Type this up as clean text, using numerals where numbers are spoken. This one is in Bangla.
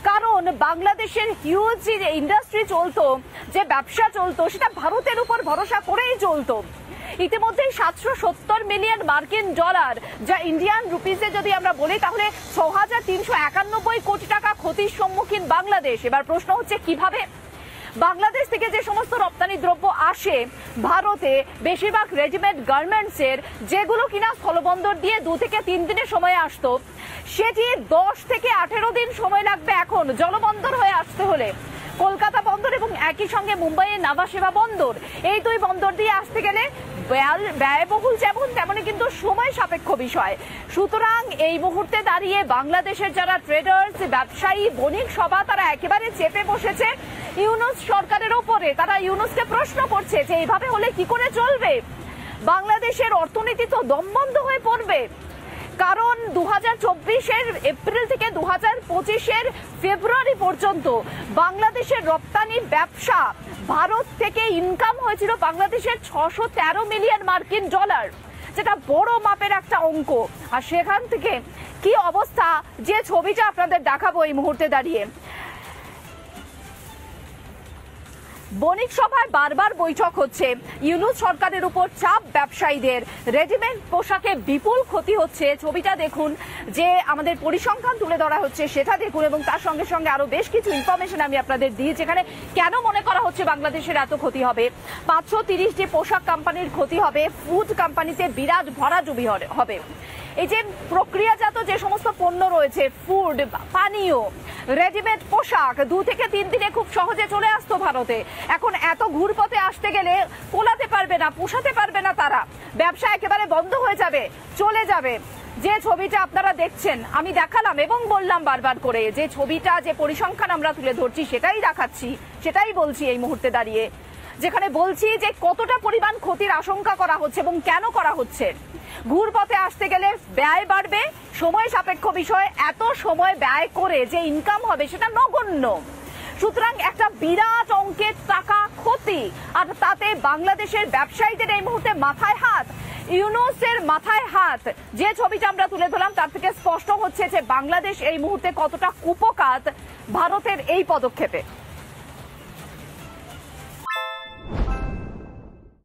কারণ বাংলাদেশের হিউজ যে ইন্ডাস্ট্রি চলতো, যে ব্যবসা চলতো, সেটা ভারতের উপর ভরসা করেই চলতো। ইতিমধ্যে 770 মিলিয়ন মার্কিন ডলার, যা ইন্ডিয়ান রুপিসে যদি আমরা বলি তাহলে 6391 কোটি টাকা ক্ষতির সম্মুখীন বাংলাদেশ। এবার প্রশ্ন হচ্ছে কিভাবে বাংলাদেশ থেকে যে সমস্ত রপ্তানি দ্রব্য আসে ভারতে, বেশিরভাগ রেডিমেড গার্মেন্টসের, যেগুলো কিনা স্থলবন্দর দিয়ে 2 থেকে 3 দিনের সময় আসতো, সেটি 10 থেকে 18 দিন সময় লাগবে এখন জলবন্দর হয়ে আসতে হলে। কলকাতা বন্দর এবং একই সঙ্গে মুম্বাইয়ের নাভা সেবা বন্দর, এই দুই বন্দর দিয়ে আসতে গেলে ব্যয়বহুল যেমন তেমনি কিন্তু সময় সাপেক্ষ বিষয়। সুতরাং এই মুহূর্তে দাঁড়িয়ে বাংলাদেশের যারা ট্রেডার্স, ব্যবসায়ী, বণিক সভা, তারা একেবারে চেপে বসেছে ইউনূস সরকারের ওপরে। তারা ইউনূসকে প্রশ্ন করছে যে এইভাবে হলে কি করে চলবে, বাংলাদেশের অর্থনীতি তো দমবন্ধ হয়ে পড়বে। কারণ 2024-এর এপ্রিল থেকে 2025-এর ফেব্রুয়ারি পর্যন্ত বাংলাদেশের রপ্তানি ব্যবসা, ভারত থেকে ইনকাম হয়েছিল বাংলাদেশের 613 মিলিয়ন মার্কিন ডলার, যেটা বড় মাপের একটা অঙ্ক। আর সেখান থেকে কি অবস্থা, যে ছবিটা আপনাদের দেখাবো এই মুহূর্তে দাঁড়িয়ে। বণিক সভায় বারবার বৈঠক হচ্ছে, ইউনূস সরকারের উপর চাপ ব্যবসায়ীদের, রেডিমেড পোশাকে বিপুল ক্ষতি হচ্ছে। ছবিটা দেখুন, যে আমাদের পরিসংখ্যান তুলে ধরা হচ্ছে সেটা দেখুন, এবং তার সঙ্গে সঙ্গে আরো বেশ কিছু ইনফরমেশন আমি আপনাদের দিই, যেখানে কেন মনে করা হচ্ছে বাংলাদেশের এত ক্ষতি হবে। 530টি পোশাক কোম্পানির ক্ষতি হবে, ফুড কোম্পানিতে বিরাট ভরাডুবি হবে। এই যে প্রক্রিয়াজাত যে সমস্ত পণ্য রয়েছে, ফুড, পানীয়, রেডিমেড পোশাক 2 থেকে 3 দিনে খুব সহজে চলে আসতো ভারতে, এখন এত ঘুরপথে আসতে গেলে কোলাতে পারবে না, পোষাতে পারবে না তারা, ব্যবসা একেবারে বন্ধ হয়ে যাবে, চলে যাবে। যে ছবিটা আপনারা দেখছেন, আমি দেখালাম এবং বললাম বারবার করে, যে ছবিটা, যে পরিসংখ্যান আমরা তুলে ধরছি সেটাই দেখাচ্ছি, সেটাই বলছি এই মুহূর্তে দাঁড়িয়ে, যেখানে বলছি যে কতটা পরিমাণ ক্ষতির আশঙ্কা করা হচ্ছে এবং কেন করা হচ্ছে। ঘুরপথে আসতে গেলে ব্যয় বাড়বে, সময় সাপেক্ষ বিষয়, এত সময় ব্যয় করে যে ইনকাম হবে সেটা নগণ্য। সুতরাং একটা বিরাট অঙ্কের টাকা ক্ষতি, আর তাতে বাংলাদেশের ব্যবসায়ীদের এই মুহূর্তে মাথায় হাত, ইউনূসের মাথায় হাত। যে ছবিটা আমরা তুলে ধরলাম তার থেকে স্পষ্ট হচ্ছে যে বাংলাদেশ এই মুহূর্তে কতটা কুপকাত ভারতের এই পদক্ষেপে।